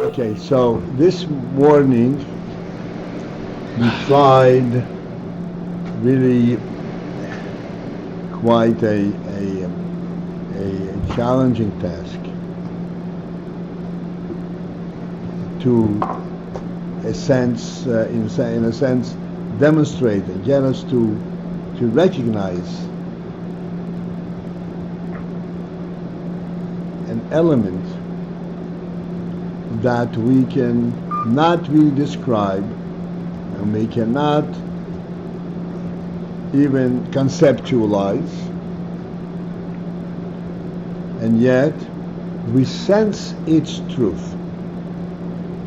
Okay, so this morning we tried really quite a challenging task to in a sense, demonstrate and get us to recognize an element that we can not really describe, and we cannot even conceptualize, and yet we sense its truth.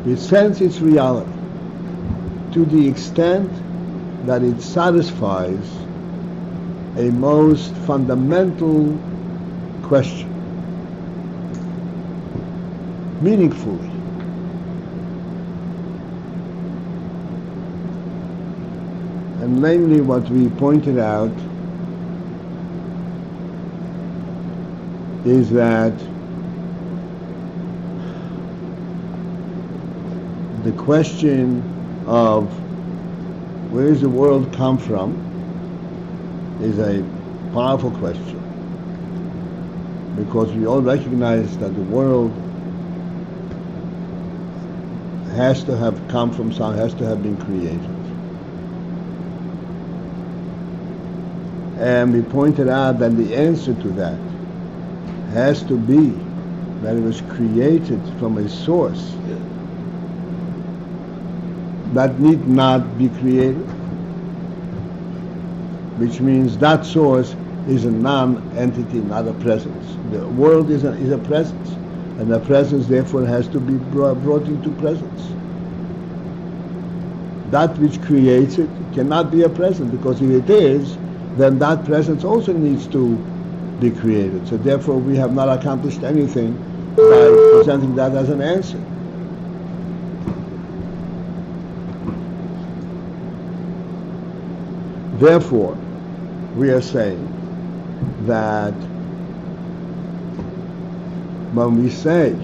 We sense its reality to the extent that it satisfies a most fundamental question, meaningfully. And namely, what we pointed out is that the question of where does the world come from is a powerful question, because we all recognize that the world has to have come from something, has to have been created. And we pointed out that the answer to that has to be that it was created from a source that need not be created, which means that source is a non-entity, not a presence. The world is a presence, and the presence therefore has to be brought into presence. That which creates it cannot be a presence, because if it is, then that presence also needs to be created. So therefore we have not accomplished anything by presenting that as an answer. Therefore, we are saying that when we say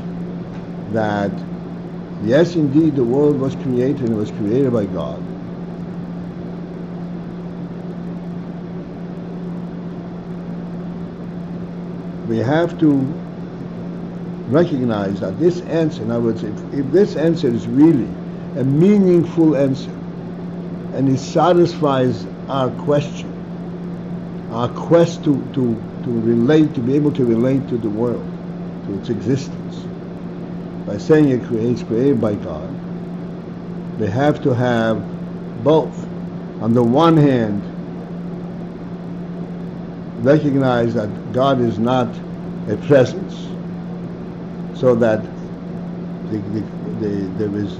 that yes, indeed, the world was created, and it was created by God, we have to recognize that this answer, in other words, if this answer is really a meaningful answer, and it satisfies our question, our quest to relate, to be able to relate to the world, to its existence, by saying it's created by God, we have to have both. On the one hand, recognize that God is not a presence, so that there is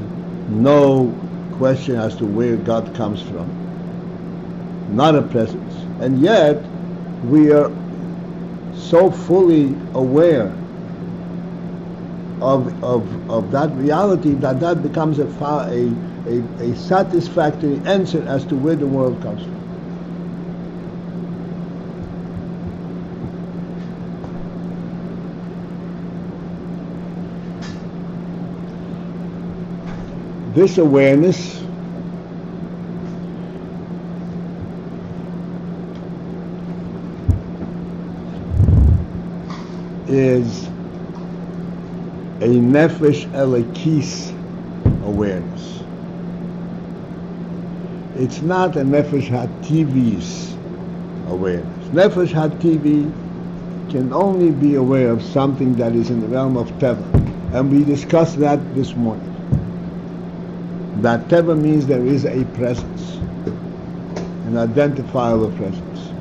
no question as to where God comes from, not a presence. And yet we are so fully aware of that reality that becomes a satisfactory answer as to where the world comes from. This awareness is a nefesh elokis awareness. It's not a nefesh hativis awareness. Nefesh hativi can only be aware of something that is in the realm of teva, and we discussed that this morning. That teva means there is a presence, an identifiable presence,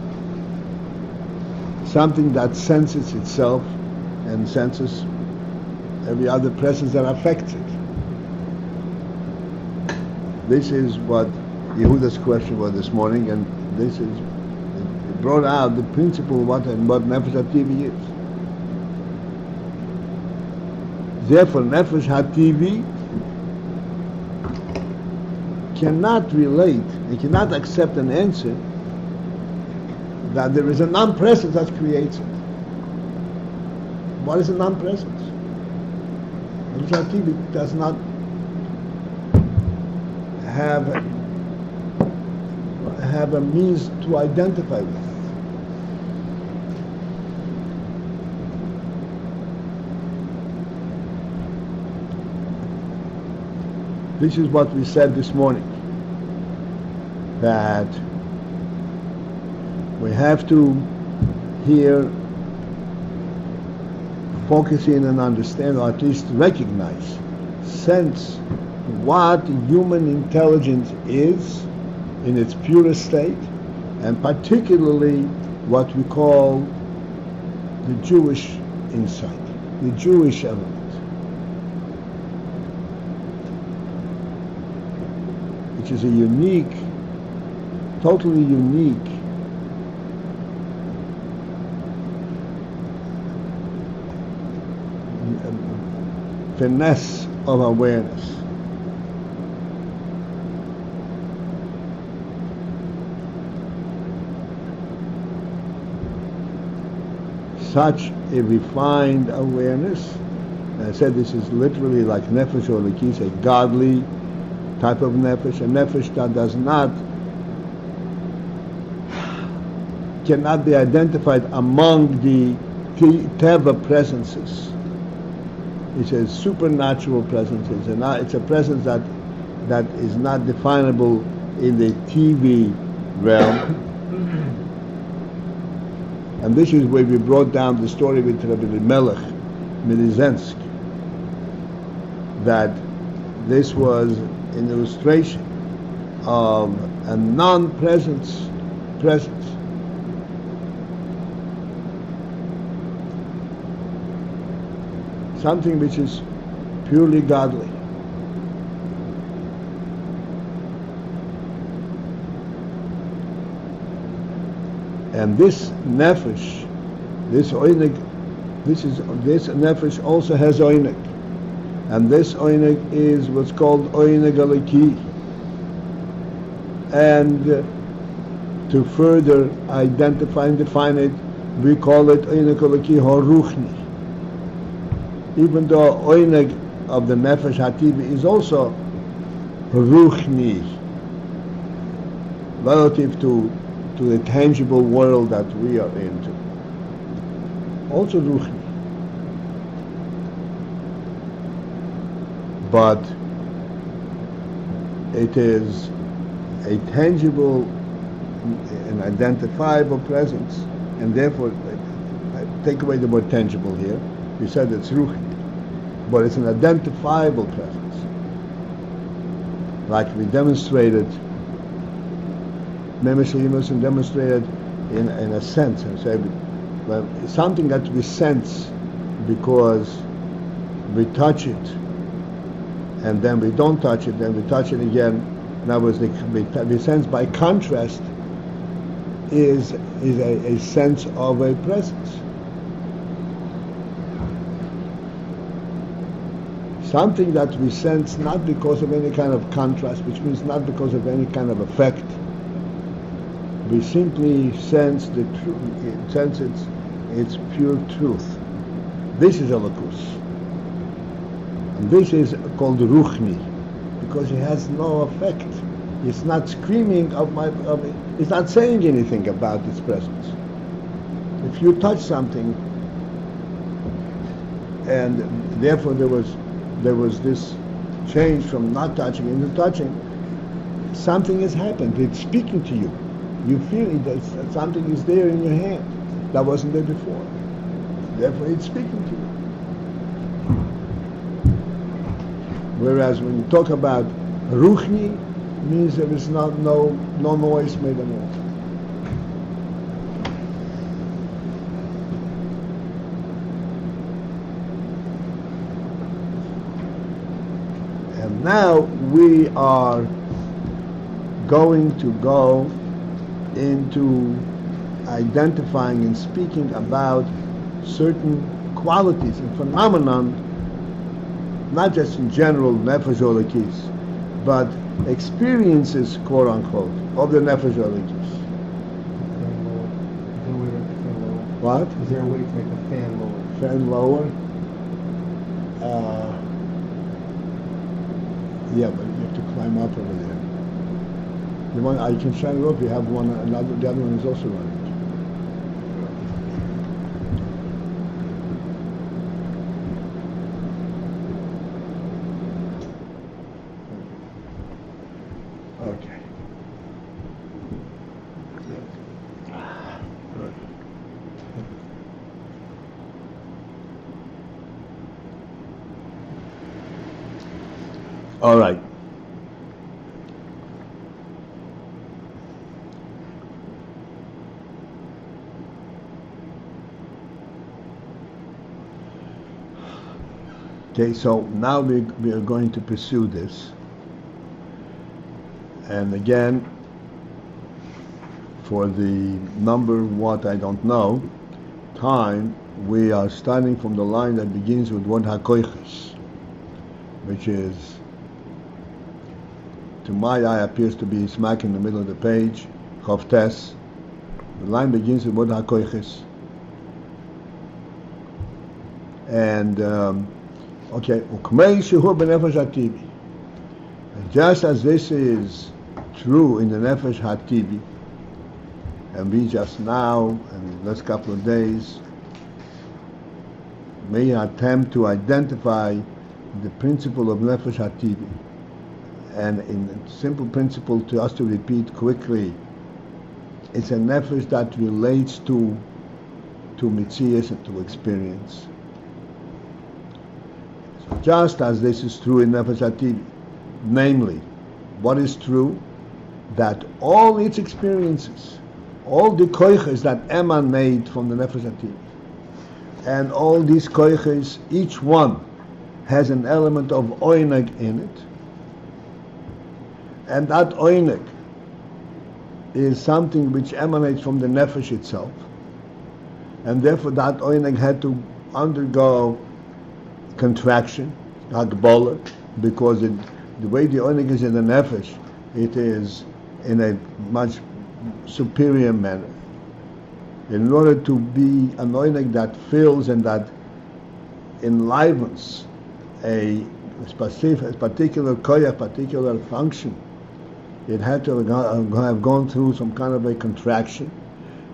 something that senses itself and senses every other presence that affects it. This is what Yehuda's question was this morning, and this is, it brought out the principle of what Nefesh HaTivi is. Therefore, Nefesh HaTivi cannot relate, it cannot accept an answer that there is a non-presence that creates it. What is a non-presence? Nefesh HaTivit does not have a means to identify with it. This is what we said this morning, that we have to here focus in and understand, or at least recognize, sense what human intelligence is in its purest state, and particularly what we call the Jewish insight, the Jewish element. Which is a unique, totally unique finesse of awareness. Such a refined awareness, and I said this is literally like nefesh or likis, a godly type of nefesh, a nefesh that cannot be identified among the teva presences. It's a supernatural presence. It's a presence that is not definable in the TV realm. And this is where we brought down the story with Rabbi Melech Milizensky, that this was an illustration of a non-presence presence. Something which is purely godly. And this nefesh, this oinig, this nefesh also has oinig. And this oinig is what's called oinig aliki. And to further identify and define it, we call it oinig aliki haruchni. Even though oinig of the nefesh hativi is also ruchni, relative to the tangible world that we are into. Also ruchni. But it is a tangible and identifiable presence, and therefore, I take away the word tangible here. We said it's ruchni, but it's an identifiable presence. Like we demonstrated, and demonstrated in a sense, and say, well, it's something that we sense because we touch it, and then we don't touch it, then we touch it again. In other words, we sense by contrast is a sense of a presence. Something that we sense not because of any kind of contrast, which means not because of any kind of effect. We simply sense the truth, sense its pure truth. This is a lakus. And this is called ruchni, because it has no effect. It's not screaming it's not saying anything about its presence. If you touch something, and therefore there was this change from not touching into touching, something has happened. It's speaking to you. You feel it, that something is there in your hand that wasn't there before. Therefore it's speaking to you. Whereas when you talk about ruchni, means there is no noise made at all. And now we are going to go into identifying and speaking about certain qualities and phenomenon, not just in general nefesh olikis, but experiences, quote unquote, of the nefesh olikis. What? Is there a way to make the fan lower? Fan lower? Yeah, but you have to climb up over there. The one I can shine it up. You have one. Another. The other one is also running. Okay. Good. All right. Okay, so now we are going to pursue this. And again, for the number what I don't know, time, we are starting from the line that begins with word hakoiches, which is, to my eye, appears to be smack in the middle of the page, Chavtes. The line begins with word hakoiches. And okay, just as this is true in the nefesh hatibi, and we just now, in the last couple of days, may attempt to identify the principle of nefesh hatibi, and in simple principle to us to repeat quickly, it's a nefesh that relates to mitzias and to experience. Just as this is true in Nefesh HaTibi, namely, what is true? That all its experiences, all the koiches that emanate from the Nefesh HaTibi, and all these koiches, each one has an element of oineg in it, and that oineg is something which emanates from the Nefesh itself, and therefore that oineg had to undergo contraction, agbola, because the way the oineg is in the nefesh, it is in a much superior manner. In order to be an oineg that fills and that enlivens a particular koyach, particular function, it had to have gone through some kind of a contraction.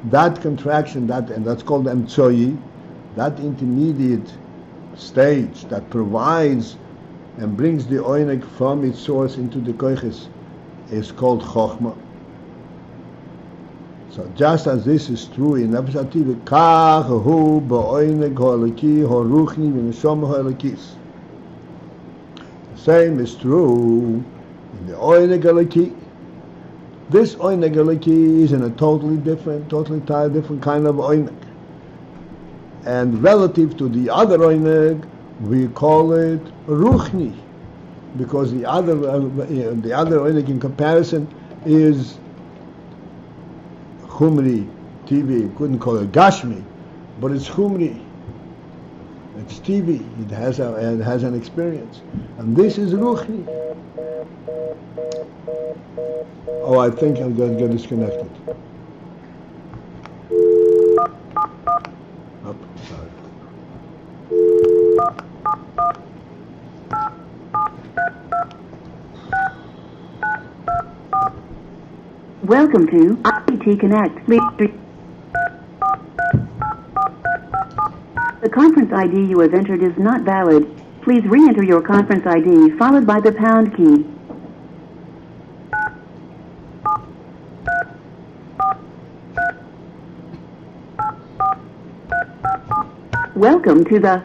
That contraction, and that's called emtsoyi, that intermediate stage that provides and brings the oineg from its source into the koiches is called chokhmah. So just as this is true in Nefesh HaTibi, kach hu ba'oineg ha'eliki ha'ruchni v'neshama ha'elikis. The same is true in the oineg eliki. This oineg eliki is in a totally different kind of oineg. And relative to the other oineg, we call it ruchni, because the other oineg in comparison is chumri, TV. Couldn't call it gashmi, but it's chumri. It's TV. It has an experience, and this is ruchni. Oh, I think I'm going to get disconnected. Up, sorry. Welcome to IT Connect. The conference ID you have entered is not valid. Please re-enter your conference ID followed by the pound key. Welcome to the...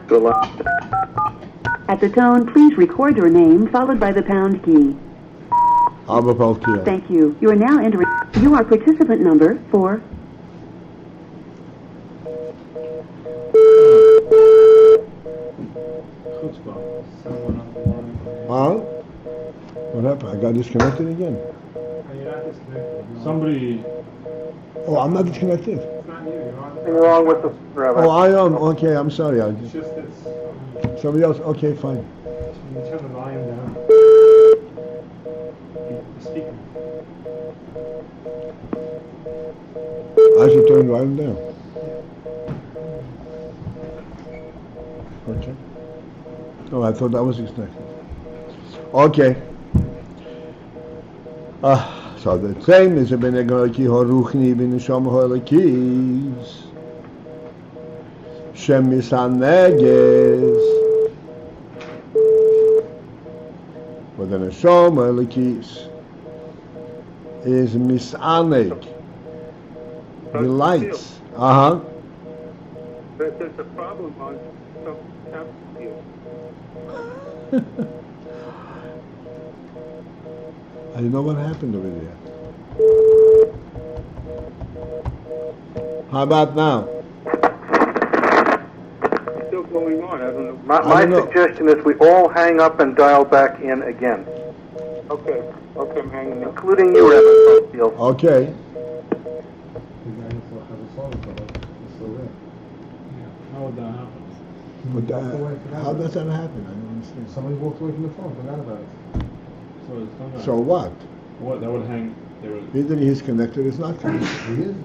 At the tone, please record your name followed by the pound key. Paltiel. Thank you. You are now entering... You are participant number 4. Huh? What happened? I got disconnected again. You're not disconnected. Somebody... Oh, I'm not disconnected. It's not you. You're on Something wrong with the rabbi. Oh, I am. Okay, I'm sorry. It's just it's... Somebody else. Okay, fine. When you turn the volume down, the speaker. I should turn right down. Okay. Oh, I thought that was disconnected. Okay. So the same is a benegolaki horuchni binishom holakis. Shem misaneges. But the neshom holakis is misaneg. Delights. But there's a problem on some here. I don't know what happened over there. How about now? It's still going on. I don't know. My don't know. suggestion is we all hang up and dial back in again, Okay, I'm hanging up. including you, Reverend Paltiel. Okay. How would that happen? But how does that happen? I don't understand. Somebody walked away from the phone, forgot about it. So it's not So what? what? That would hang. They would. Either he's connected or he's not connected. He is.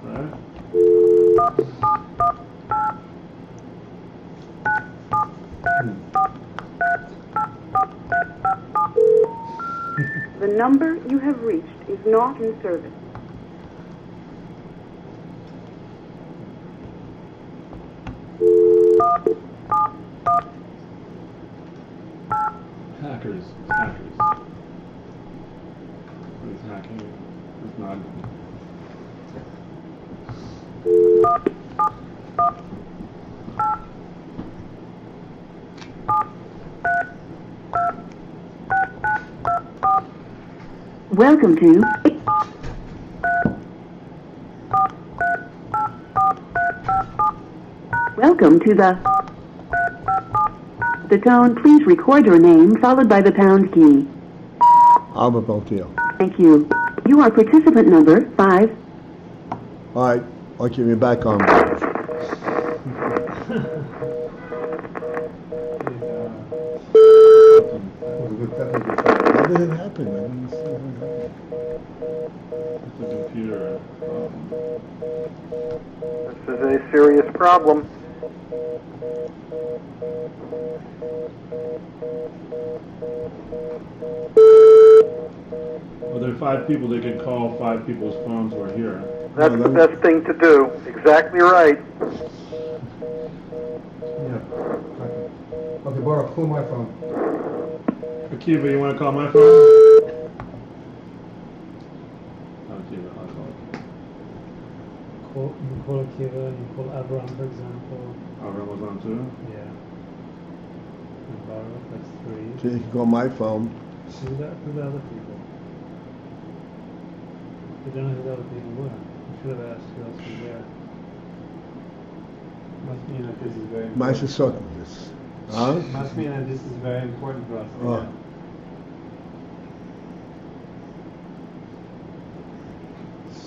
Right? The number you have reached is not in service. Hackers. But it's hacking. It's not. Welcome to the tone. Please record your name followed by the pound key. Alba Paltiel. Thank you. You are participant number 5. All right. Okay, we're back on. How did it happen? I don't understand. It's the computer. This is a serious problem. Well, there are 5 people. They can call 5 people's phones who are here. That's the best thing to do. Exactly right. Okay, Baruch, pull my phone. Akiva, you want to call my phone? Oh, Akiva, I'll call it. You call Akiva, you call Abraham, for example. Avram was on too? Yeah. And Baruch, that's 3. So you can call my phone. Who the other people? We don't know who the other people were. We should have asked who else was there. Must mean that this is very My important. this. Huh? Must mean that this is very important for us. Oh.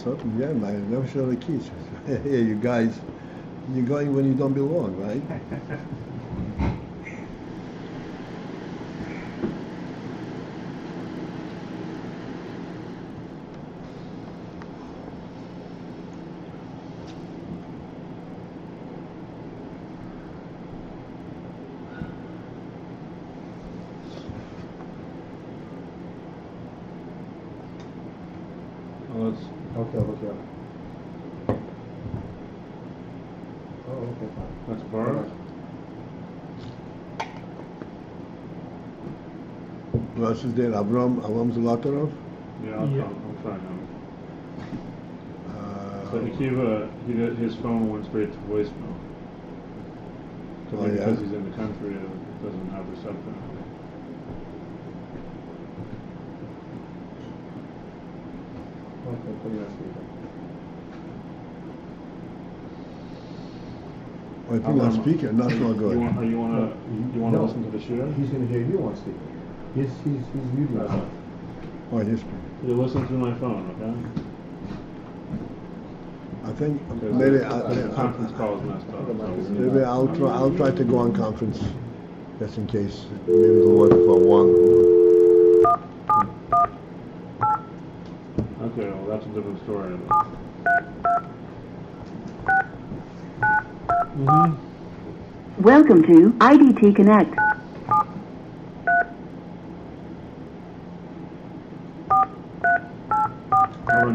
Something, yeah, I never show the keys. Hey, you guys, you're going when you don't belong, right? Well, let's Okay, look here. Oh, okay, fine. That's Baruch. Rosh is there, Avram Zlatarov. Yeah, I'll try him. So Uh, Akiva, his phone went straight to voicemail. So Oh, maybe yeah? because he's in the country, it doesn't have reception. Okay, put you on speaker. I think on speaker, not so good. You want to No. listen to the shooter? He's going to hear you on speaker. He's muted himself. Oh, his speaker. You listen through my phone, okay? I think Because maybe the conference call is messed up. maybe I'll try to go on conference just in case. Maybe it'll work for one. Okay, well that's a different story. Welcome to IDT Connect.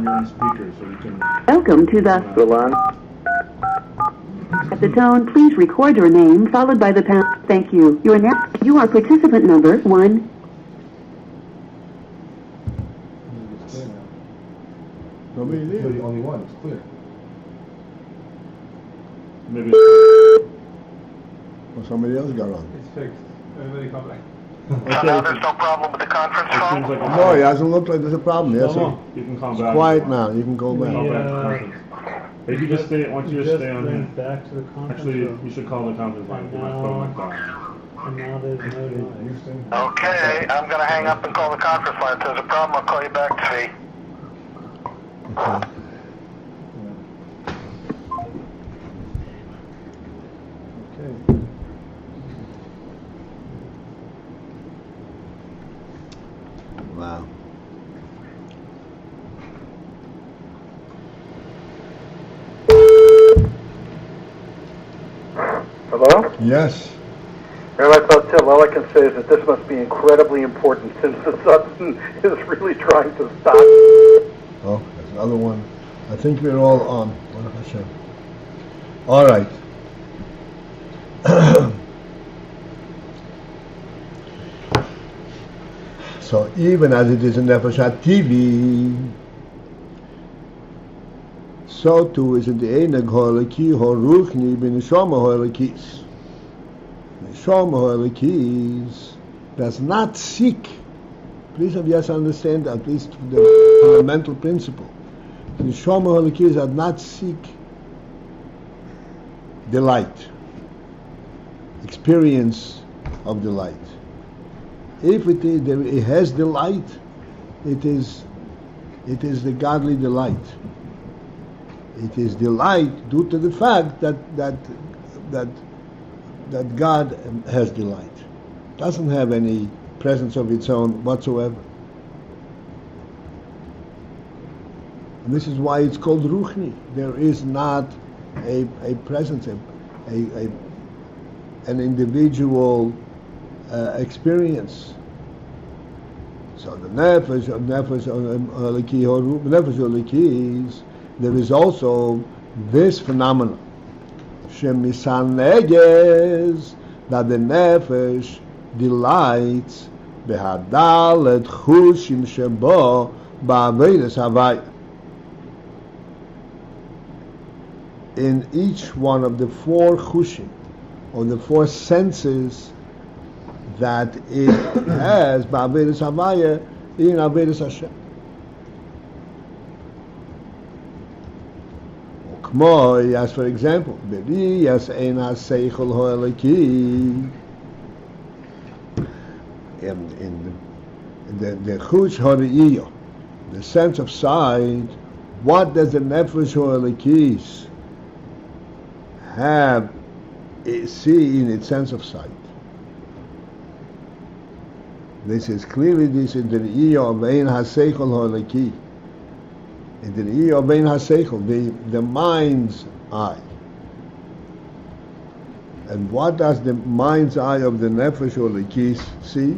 on your own speaker so you can. Welcome to the... Salon. At the tone, please record your name followed by the pound. Thank you. You are participant number 1. It's clear now. Nobody You're there. the only one, it's clear. Maybe. Or somebody else got on. It's fixed. Everybody come back. So now there's no problem with the conference It seems phone? like a No, it doesn't look like there's a problem. Yes, No, you can call it's back. quiet now. You can go Call back. back to the Yeah. conference. If you just stay, why don't you just stay on went here? back to the conference Actually, room. you should call the conference line. You might put them like that. And now there's no noise. Houston. Okay, I'm gonna hang up and call the conference line. If there's a problem, I'll call you back, Tzvi. Okay. Okay. Wow. Hello? Yes. Rabbi Paltiel, all I can say is that this must be incredibly important since the Sutton is really trying to stop. Oh, there's another one. I think we're all on. Baruch Hashem. All right. So even as it is in Nefesh HaTivi, so too is in the Einag Ho'eliki Ho'ruchni B'neshama Ho'elikis. Neshama Ho'elikis does not seek. Please have yes understand at least the fundamental principle. The Neshama Ho'elikis does not seek delight, experience of delight. If it has delight, it is the godly delight. It is delight due to the fact that God has delight. Doesn't have any presence of its own whatsoever. And this is why it's called Ruchni. There is not a presence, an individual experience. So the nefesh olikis, there is also this phenomenon, shemisaneges, that the nefesh delights behadalet chushim shebo ba'avedas havai. In each one of the 4 chushim, or the 4 senses that it has ba'avedas havaya in Avedas Hashem. K'moi, as for example, b'riyas ein ha'seichel ho'eliki, in the chush ha're'iyah, the sense of sight. What does the nefesh ho'elikis have, see in its sense of sight? This is clearly this in the Re'iyah of Ein HaSeichel Ho'eliki. In the Re'iyah of Ein HaSeichel, the mind's eye. And what does the mind's eye of the Nefesh Ho'eliki see?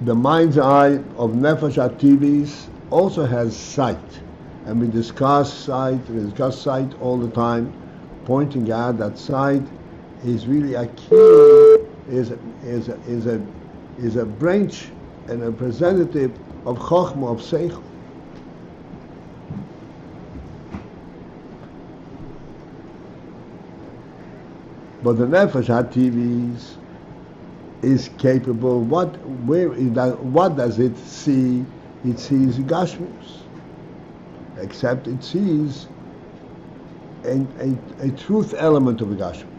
The mind's eye of Nefesh HaTivis also has sight. And we discuss sight all the time, pointing out that sight is really a key, is a branch and a representative of Chochmah, of Seichel. But the Nefesh HaTivis is capable. What does it see? It sees Gashmus, except it sees a truth element of Gashmus.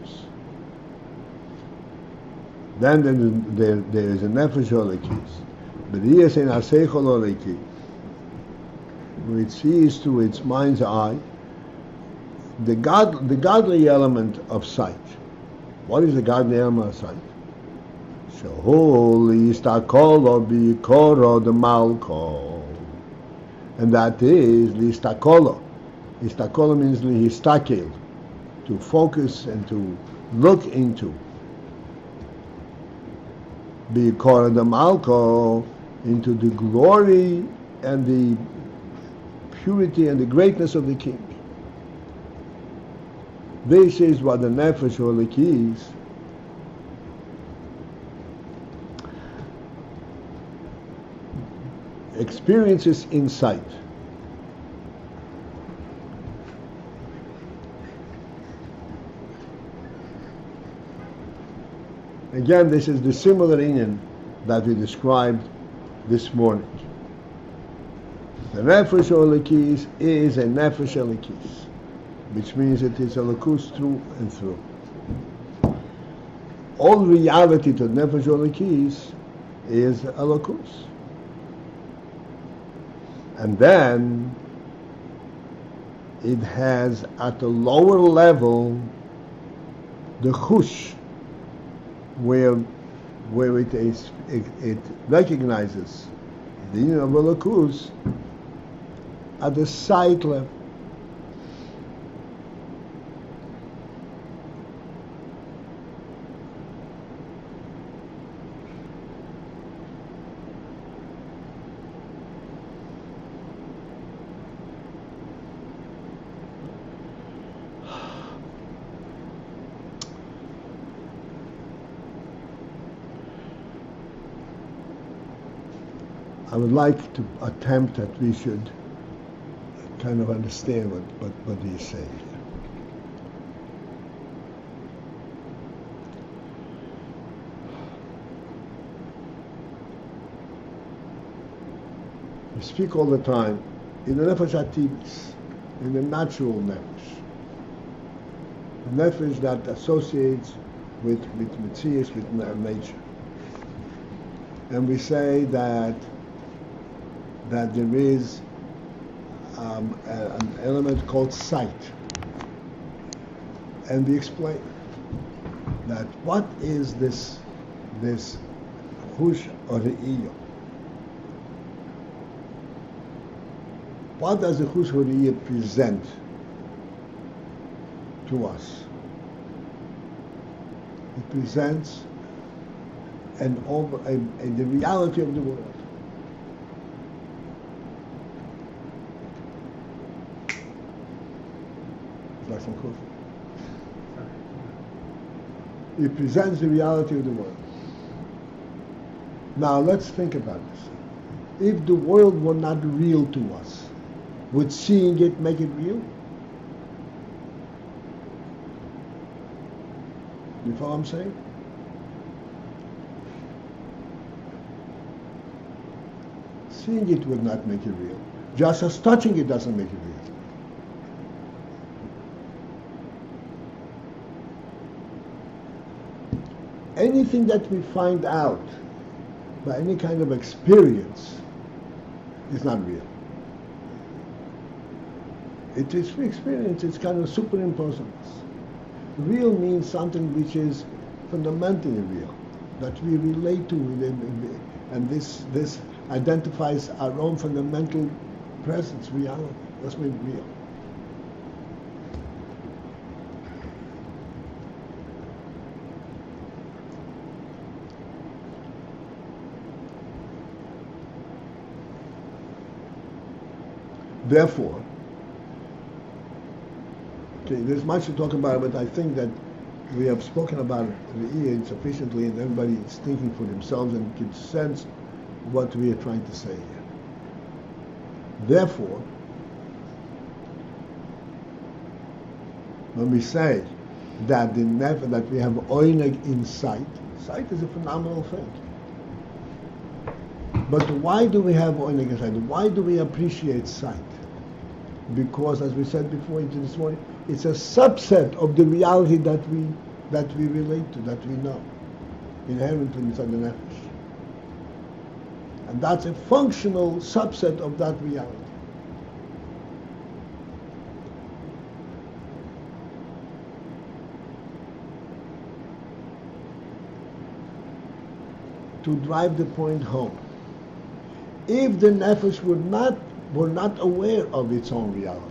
Then there is a Nefesh Ho'elikis, but he is in Haseichel Ho'eliki, which sees through its mind's eye the godly element of sight. What is the godly element of sight? Shehu listakolo bikoro de malko, and that is listakolo. Listakolo means lihistakel, to focus and to look into. be Korah the Malko, into the glory and the purity and the greatness of the king. This is what the Nefesh Holokis experiences inside. Again, this is the similar Ayin that we described this morning. The Nefesh Holokis is a Nefesh Holokis, which means it is a Lakus through and through. All reality to Nefesh Holokis is a Lakus. And then it has at a lower level the Chush, where it recognizes the union of Elokus at the sight level. I would like to attempt that we should kind of understand what he is saying here. We speak all the time in the Nefesh Atibis, in the natural Nefesh. The Nefesh that associates with Metzius, with nature. And we say that there is an element called sight. And we explain that what is this Hush or Re'iyah? What does the Hush or Re'iyah present to us? It presents the reality of the world. Like some coffee. It presents the reality of the world. Now let's think about this. If the world were not real to us, would seeing it make it real? You follow what I'm saying? Seeing it would not make it real. Just as touching it doesn't make it real. Anything that we find out by any kind of experience is not real. It is free experience, it's kind of superimposed on us. Real means something which is fundamentally real, that we relate to, and this identifies our own fundamental presence, reality. That's made real. Therefore, there's much to talk about, but I think that we have spoken about it sufficiently, and everybody is thinking for themselves and can sense what we are trying to say here. Therefore, when we say that that we have oineg in sight is a phenomenal thing. But why do we have oineg in sight? Why do we appreciate sight? Because, as we said before this morning, it's a subset of the reality that we relate to, that we know, inherently inside the nefesh. And that's a functional subset of that reality. To drive the point home, if the nefesh were not aware of its own reality,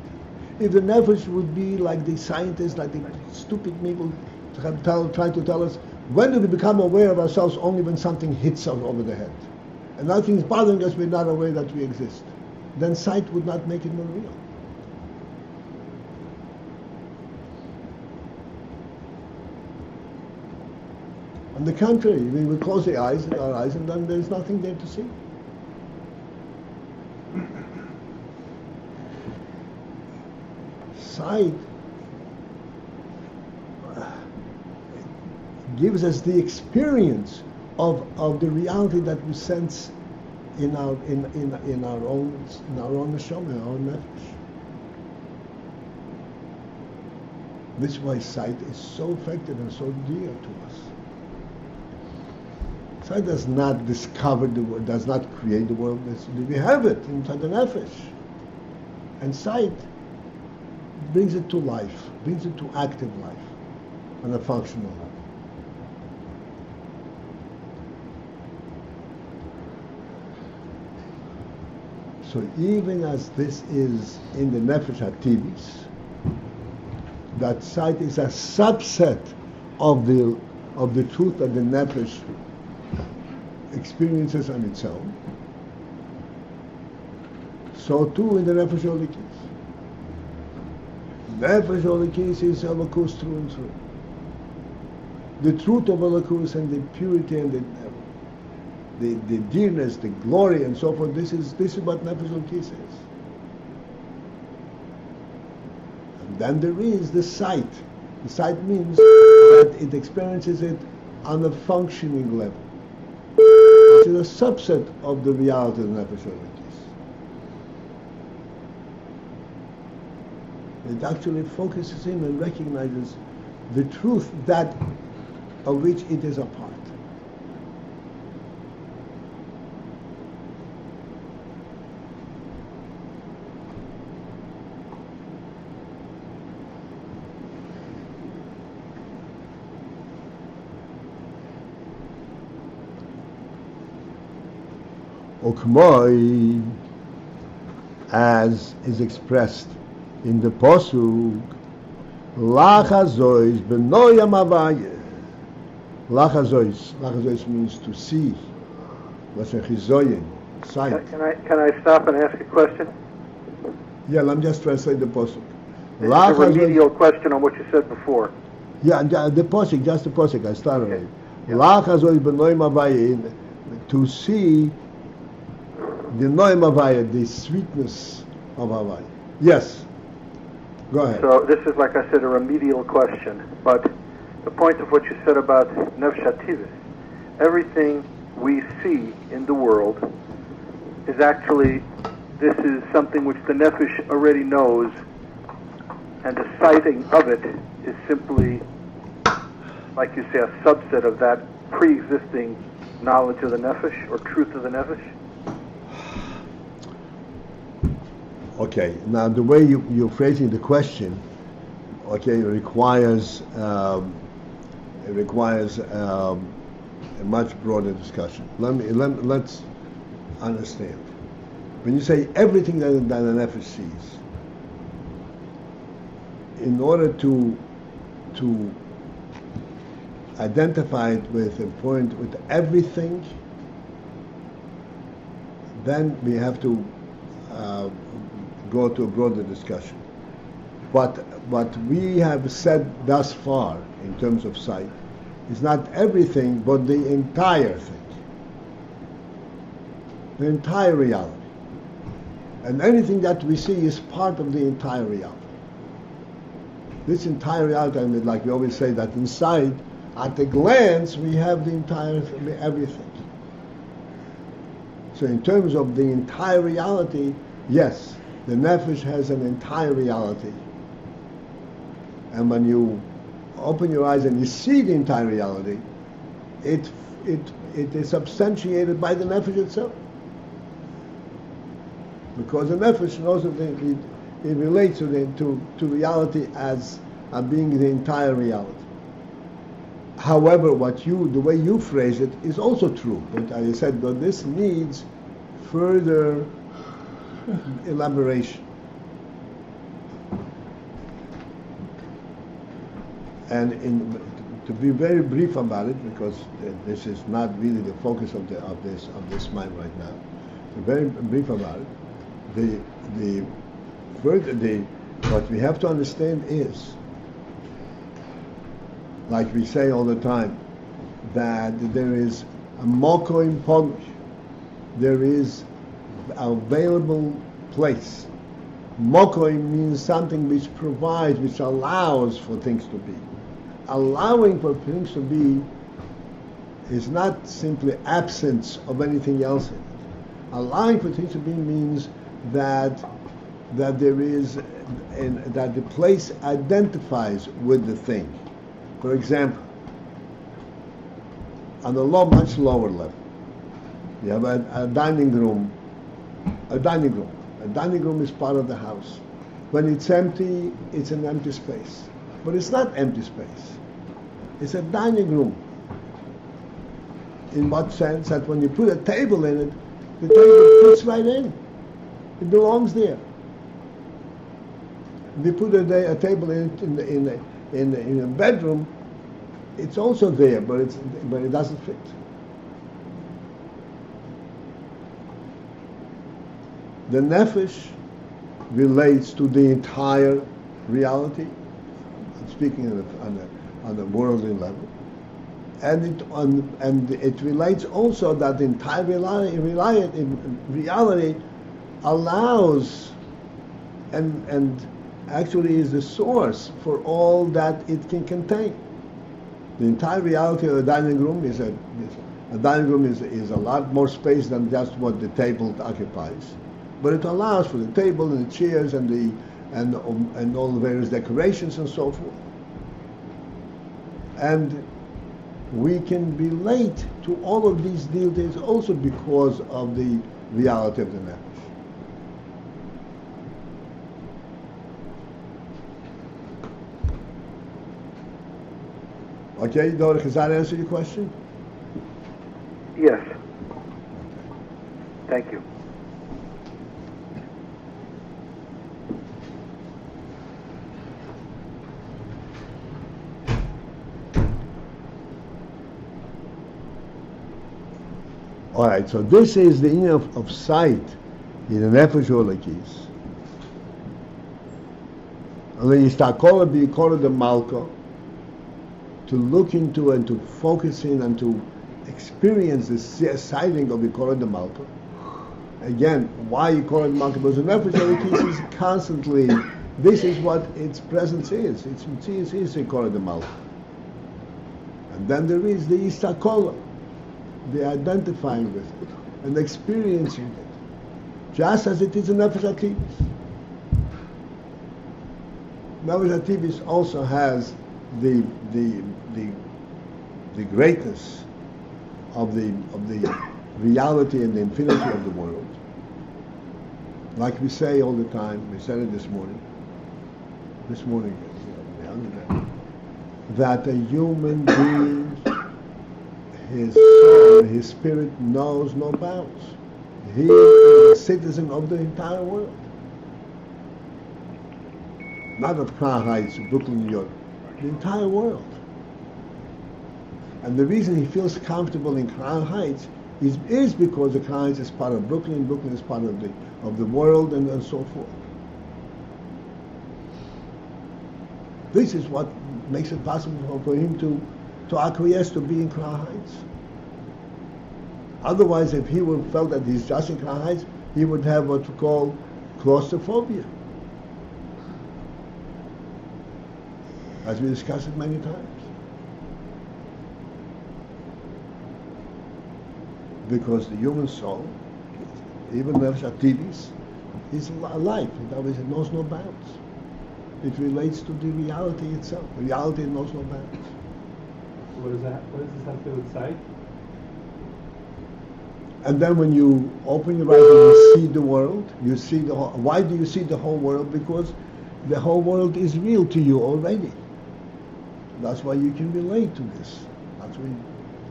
if the nefesh would be like the scientists, like the stupid people try to tell us, When do we become aware of ourselves? Only when something hits us over the head. And nothing's bothering us, we're not aware that we exist. Then sight would not make it more real. On the contrary, we will close our eyes, and then there's nothing there to see. Sight gives us the experience of the reality that we sense in our own neshama, in our own nefesh. This is why sight is so effective and so dear to us. Sight does not discover the world, does not create the world. We have it inside the nefesh, and sight brings it to life, brings it to active life, on a functional level. So even as this is in the nefesh hativis, that sight is a subset of the truth that the nefesh experiences on its own, so too in the nefesh olikis. Nefesh olikis is Elokus through and through. The truth of Elokus and the purity and the dearness, the glory, and so forth. This is what Nefesh Elokis is. And then there is the sight. The sight means that it experiences it on a functioning level. It is a subset of the reality of Nefesh Elokis. It actually focuses in and recognizes the truth that of which it is a part. Ukmoi, as is expressed in the Posuk, Lachazois benoyam avaye. Lachazois means to see. What's a chizoyin? Sight. Can I stop and ask a question? Yeah, let me just translate the Posuk. It's a remedial question on what you said before. Yeah, the Posuk, just the Posuk, I started Okay. it. Lachazois benoyam avaye, to see the noim avaya, the sweetness of avaya. Yes. Go ahead. So this is, like I said, a remedial question. But the point of what you said about nefesh hativis, everything we see in the world is actually, this is something which the nefesh already knows, and the sighting of it is simply, like you say, a subset of that pre-existing knowledge of the nefesh or truth of the nefesh. Okay, now the way you're phrasing the question, okay, requires a much broader discussion. Let's understand. When you say everything that the nefesh sees, in order to identify it with a point with everything, then we have to go to a broader discussion. But what we have said thus far in terms of sight is not everything, but the entire thing, the entire reality. And anything that we see is part of the entire reality. This entire reality, I mean, like we always say that inside, at a glance, we have the entire everything. So in terms of the entire reality, yes, the nefesh has an entire reality. And when you open your eyes and you see the entire reality, it is substantiated by the nefesh itself. Because the nefesh knows that it relates to reality as being the entire reality. However, the way you phrase it is also true. But as I said, but this needs further elaboration. And to be very brief about it, because this is not really the focus of this mind right now. So very brief about it. What we have to understand is, like we say all the time, that there is a mokoim pogish. There is available place. Mokoim means something which provides, which allows for things to be. Allowing for things to be is not simply absence of anything else in it. Allowing for things to be means that there is, that the place identifies with the thing. For example, on a much lower level, you have a dining room. A dining room. A dining room is part of the house. When it's empty, it's an empty space. But it's not empty space. It's a dining room. In what sense? That when you put a table in it, the table fits right in. It belongs there. If you put a table in a bedroom, it's also there, but it doesn't fit. The nefesh relates to the entire reality. I'm speaking on a worldly level, and it relates also that the entire reality allows and actually is the source for all that it can contain. The entire reality of a dining room is a lot more space than just what the table occupies. But it allows for the table and the chairs and all the various decorations and so forth. And we can relate to all of these details also because of the reality of the nefesh. Okay, Dora, does that answer your question? Yes. Thank you. All right, so this is the inner of sight in the nefesh olakis. And then you start calling the malka, to look into and to focus in and to experience the sighting of the Korah de Malka. Again, why you call it Malka? Because the nefesh olakis is constantly, this is what its presence is. Its is the Korah de Malka. And then there is the istakola, the identifying with it and experiencing it, just as it is in nefesh atibis. Nefesh atibis also has the greatness of the reality and the infinity of the world. Like we say all the time, we said it this morning, that a human being, his soul, his spirit knows no bounds. He is a citizen of the entire world. Not of Crown Heights, Brooklyn, New York. The entire world. And the reason he feels comfortable in Crown Heights is because the Crown Heights is part of Brooklyn, Brooklyn is part of the world, and so forth. This is what makes it possible for him to acquiesce to be in Crown Heights. Otherwise, if he would felt that he's just in Crown Heights, he would have what we call claustrophobia, as we discussed it many times. Because the human soul, even nefesh atibis, is alive. It knows no bounds. It relates to the reality itself. Reality knows no bounds. What does this have to do with sight? And then when you open your eyes and you see the world, you see the whole. Why do you see the whole world? Because the whole world is real to you already. That's why you can relate to this.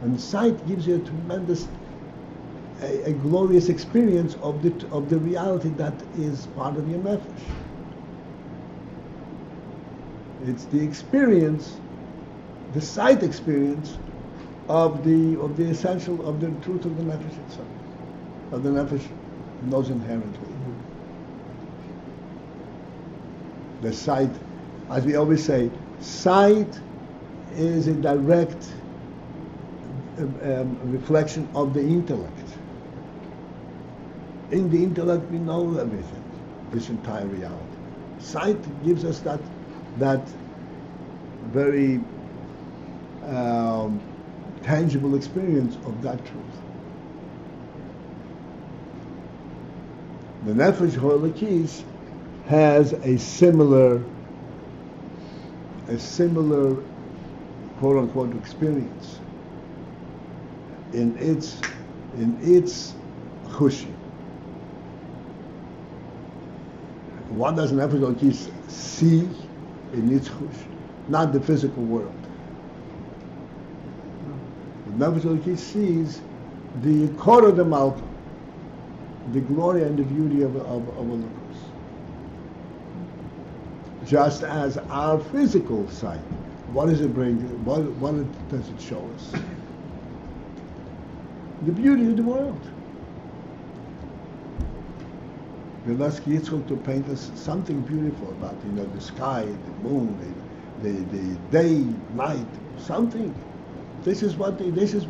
And sight gives you a tremendous, a glorious experience of the reality that is part of your nefesh. It's the experience the sight experience of the essential, of the truth of the nefesh itself, of the nefesh knows inherently. The sight, as we always say, sight is a direct reflection of the intellect. In the intellect we know everything, this entire reality. Sight gives us that very tangible experience of that truth. The Nefesh Ho'elokis has a similar quote unquote experience in its chushi. What does Nefesh Ho'elokis see in its chushi? Not the physical world. The Nefesh Ho'elokis sees the core of the Malka, the glory and the beauty of Elokus. Just as our physical sight, what does it bring? What does it show us? The beauty of the world. We'll ask Yitzchak to paint us something beautiful about, the sky, the moon, the day, night, something. This is what it is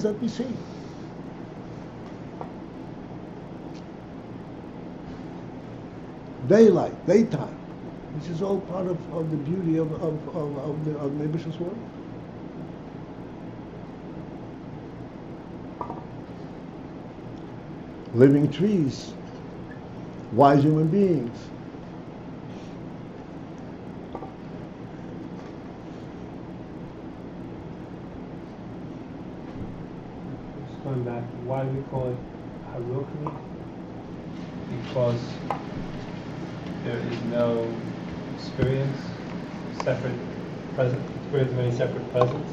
that we see. Daylight, daytime. This is all part of the beauty of Nebish's world. Living trees, wise human beings. Just going back, why do we call it Harukni? Because there is no experience of any separate presence.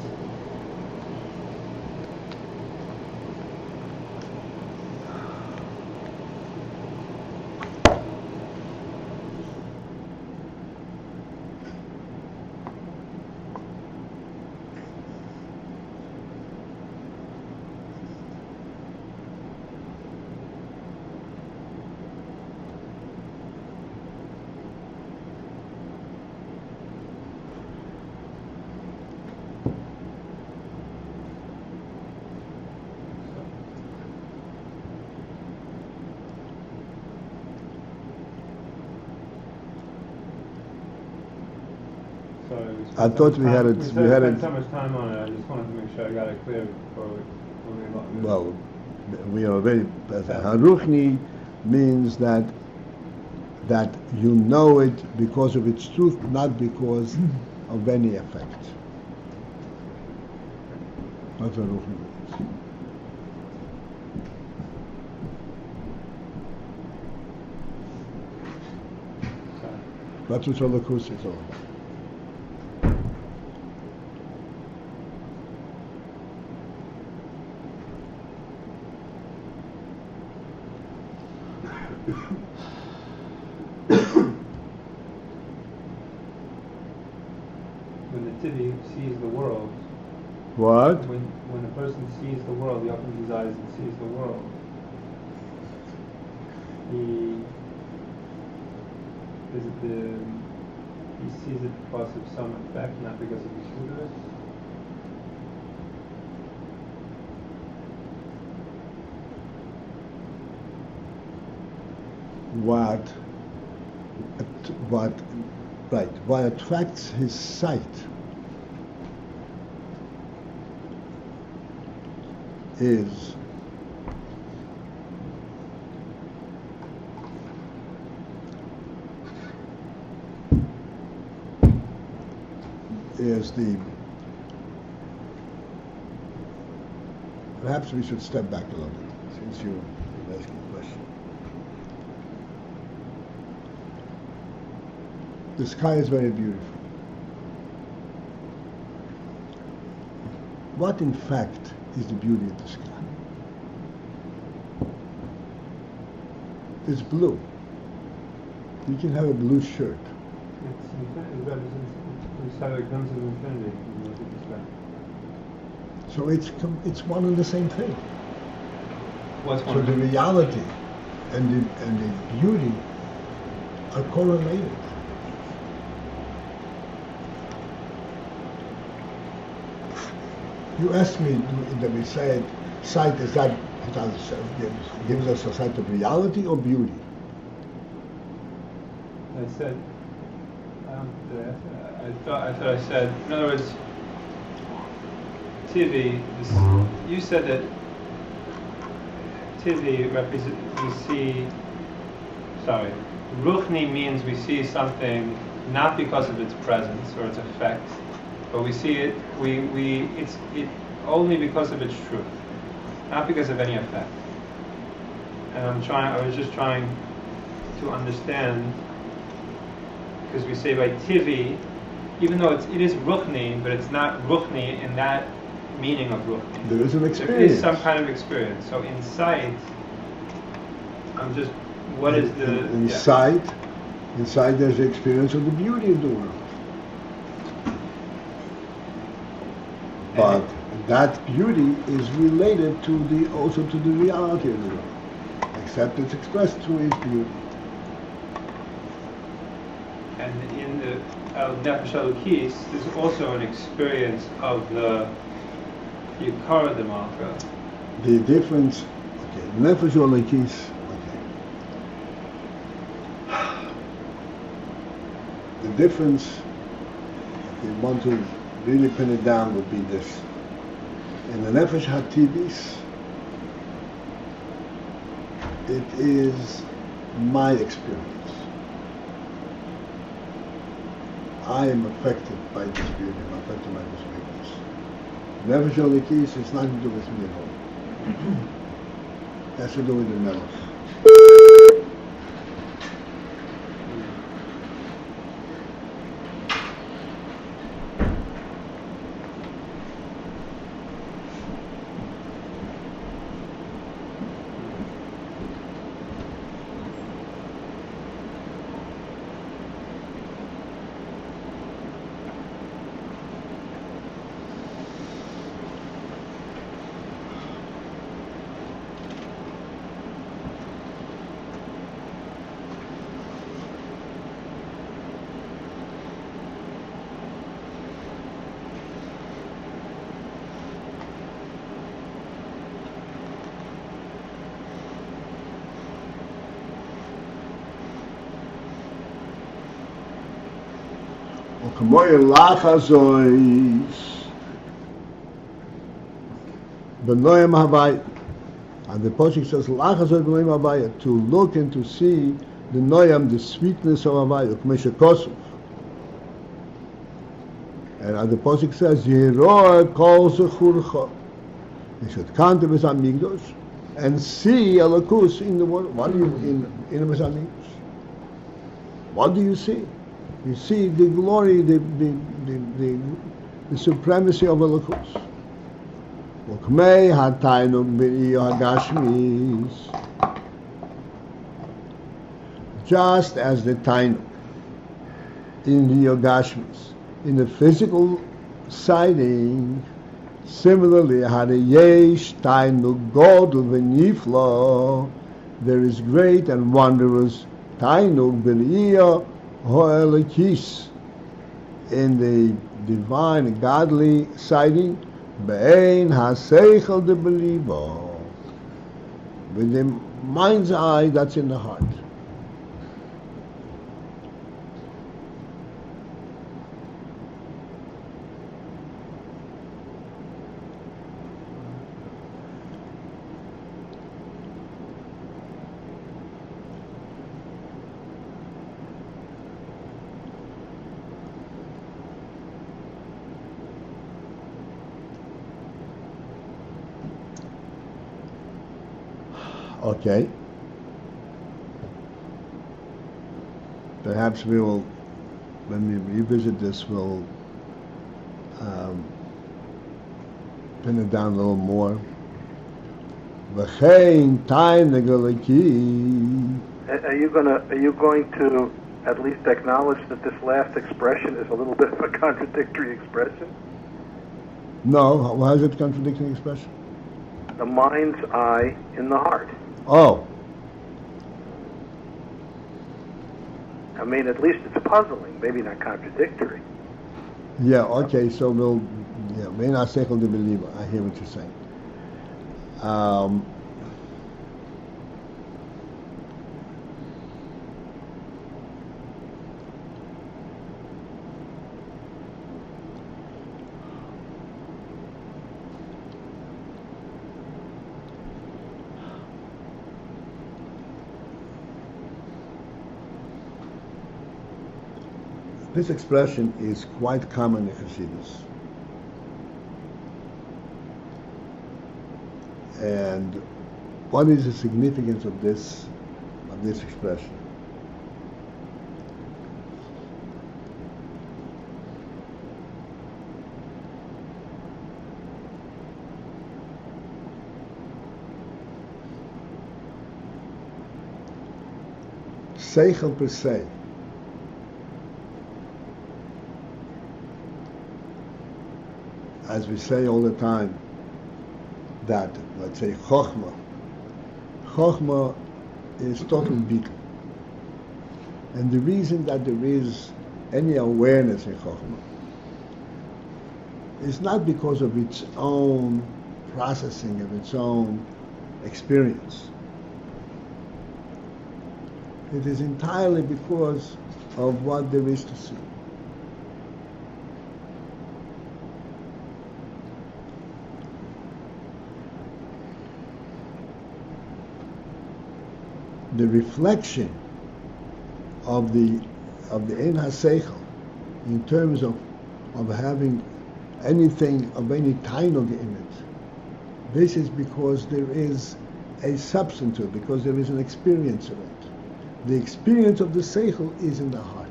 I thought we had it. We spent so much time on it. I just wanted to make sure I got it clear before we Well, we are very. Haruchni means that you know it because of its truth, not because of any effect. That's what Haruchni means. That's what Elokus is all about. When the Tziddi sees the world, What? when a person sees the world, he opens his eyes and sees the world. He sees it because of some effect, not because of the truth of it. What attracts his sight is the, perhaps we should step back a little bit, since you're asking a question. The sky is very beautiful. What in fact is the beauty of the sky? It's blue. You can have a blue shirt. It represents the crimson of infinity. So it's one and the same thing. What's So one? the reality and the beauty are correlated. You asked me that we said sight is that gives us a sight of reality or beauty? I said, I thought I said, in other words, TV, you said that TV represents, Ruchni means we see something not because of its presence or its effect, but we see it, it's only because of its truth, not because of any effect. And I was just trying to understand, because we say by Tivi, even though it is Ruchni, but it's not Ruchni in that meaning of Ruchni. There is an There experience. is some kind of experience. So in sight, what is the... In yeah. sight, inside there's the experience of the beauty of the world. But that beauty is related also to the reality of the world, except it's expressed through its beauty. And in the Nefesh Elokis, there's also an experience of the Yikara de Malka. The difference, Nefesh Elokis, the difference, if you want to really pin it down, would be this. In the Nefesh HaTibis, it is my experience. I am affected by this beauty, I'm affected by this weakness. Nefesh Elokis, it's nothing to do with me at all. It has to do with the Melech. K'moy lachazois b'noyam havayit, and the Pasuk says lachazois b'noyam havayit, to look and to see the noyam, the sweetness of havayit, k'meshe kosov. And the Pasuk says yeroa kol zechurcha, you should come to Beis Hamikdash and see Elokus in the world. What do you in Beis Hamikdash? What do you see? You see the glory, the supremacy of Elokus. Ukmei hataynu b'iyah hagashmis, just as the tainu in the Yogashmis, in the physical sighting, similarly, hadayesh tainu godul v'nifla, there is great and wondrous tainu b'iyah Ho'elokis, in the divine, godly sighting, be'ein ha'seichel de belibo, with the mind's eye that's in the heart. Okay. Perhaps we will, when we revisit this, we'll pin it down a little more. V'chein taineg elokis. Are you going to at least acknowledge that this last expression is a little bit of a contradictory expression? No, how is it contradicting expression? The mind's eye in the heart. Oh, I mean, at least it's puzzling, maybe not contradictory. yeah, okay, so Bein HaSeichel de Beliba. I hear what you're saying. This expression is quite common in Hasidus. And what is the significance of this expression? Seichel per se as we say all the time, that, let's say, Chochmah is total bittul. And the reason that there is any awareness in Chochmah is not because of its own processing, of its own experience. It is entirely because of what there is to see. The reflection of the Ein HaSeichel in terms of having anything of any tainug in it, this is because there is a substance to it, because there is an experience of it. The experience of the Seichel is in the heart.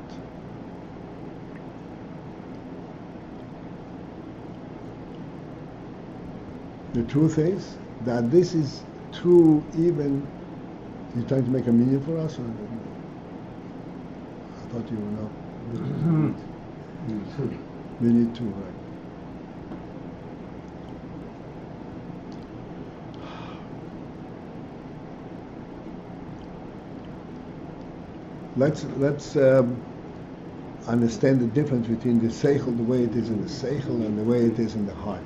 The truth is that this is true even. You're trying to make a meaning for us? Or? I thought you were not. We need to, right? Let's understand the difference between the seichel, the way it is in the seichel, and the way it is in the heart.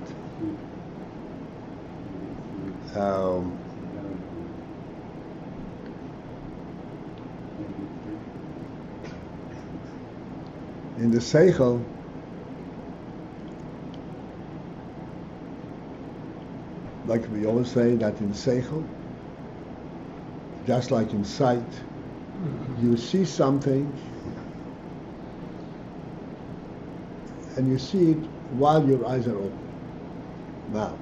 In the seichel, like we always say that in seichel, just like in sight, you see something and you see it while your eyes are open. Now,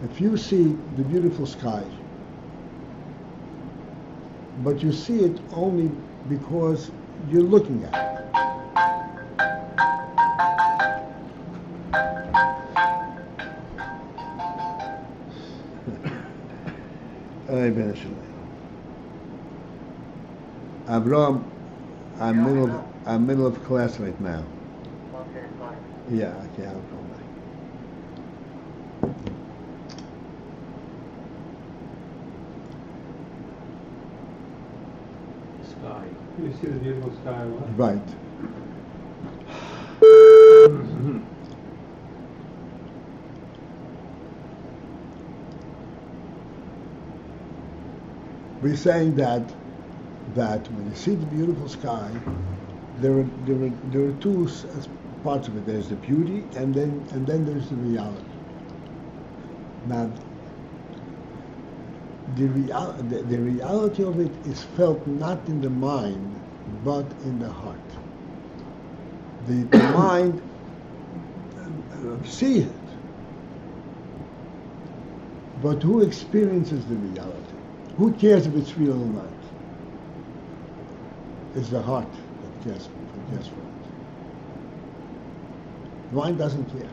if you see the beautiful sky, but you see it only because you're looking at it. Avram, I'm middle of class right now. Okay, fine. Yeah, okay, I'll come back. Sky. You see the beautiful sky, what? Right. We're saying that when you see the beautiful sky, there are two parts of it. There's the beauty, and then there's the reality. Now, the reality of it is felt not in the mind, but in the heart. The mind sees it, but who experiences the reality? Who cares if it's real or not? It's the heart that cares for it. The mind doesn't care.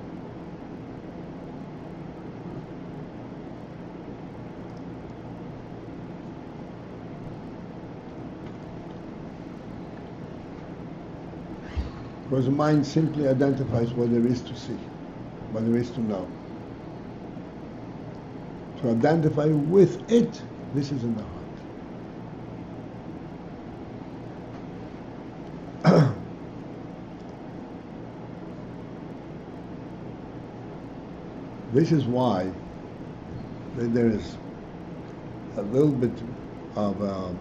Because the mind simply identifies what there is to see, what there is to know. To identify with it, this is in the heart. This is why there is a little bit of a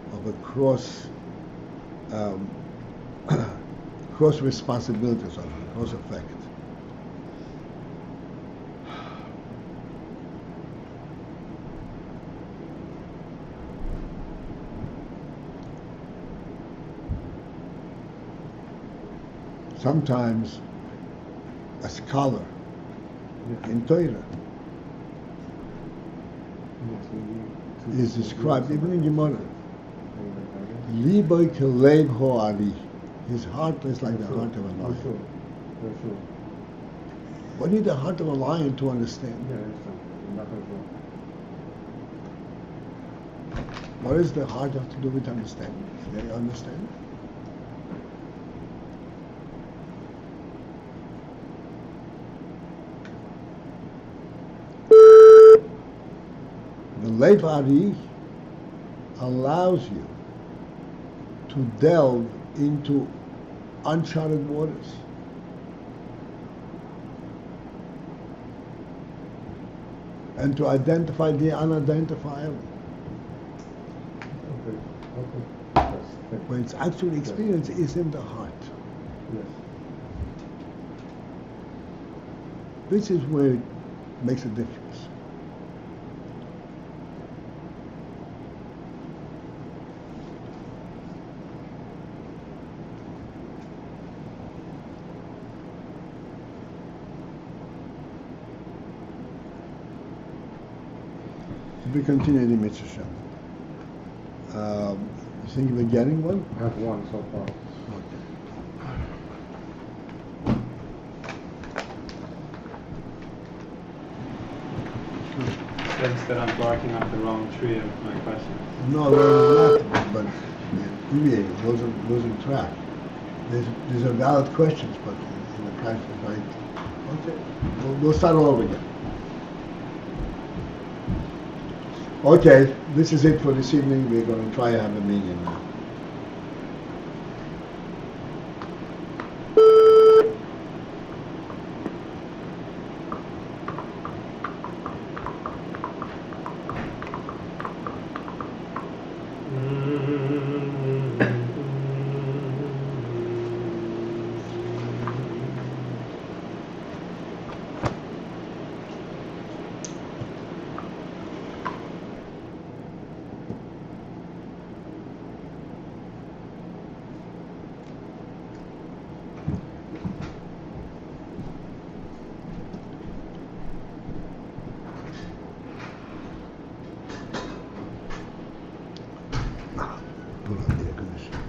cross cross responsibilities, or cross effect. Sometimes a scholar in Torah is described, even in Gemara, Liboy kelev ho'ari. His heart is like the heart of a lion. For sure. What need the heart of a lion to understand? Yeah, I'm not for sure. What does the heart have to do with understanding? They understand? The Lev Ari allows you to delve into uncharted waters. And to identify the unidentifiable. Okay. Yes. When its actual experience is in the heart. Yes. This is where it makes a difference. We continue the mitzvah. You think we're getting one? I have one so far. Sense that I'm barking up the wrong tree of my question. No, they're not, but deviating, losing track. These are valid questions, but in the practice, okay, we'll start all over again. Okay, this is it for this evening. We're going to try to have a meeting now. Put on the air conditioner.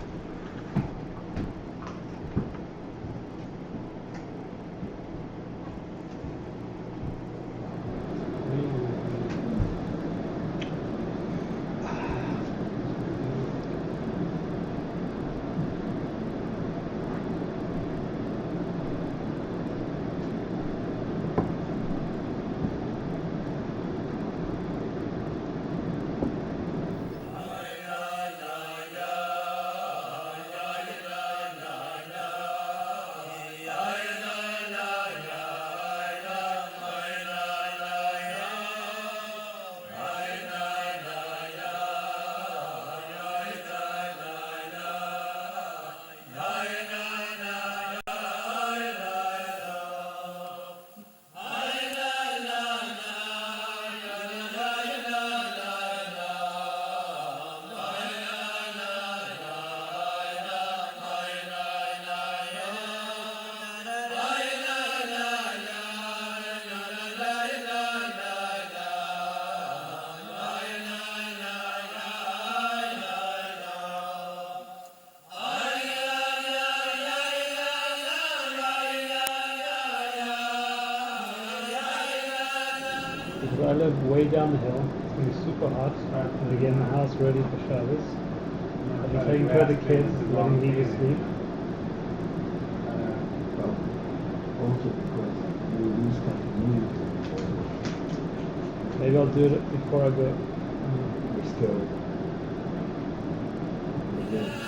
I live way down the hill. It's going to be super hot. And to get in the house ready for Shabbos. I'll be taking care of the kids, letting Dee to sleep. also because we lose continuity. Maybe I'll do it before I go. We're scared. Again.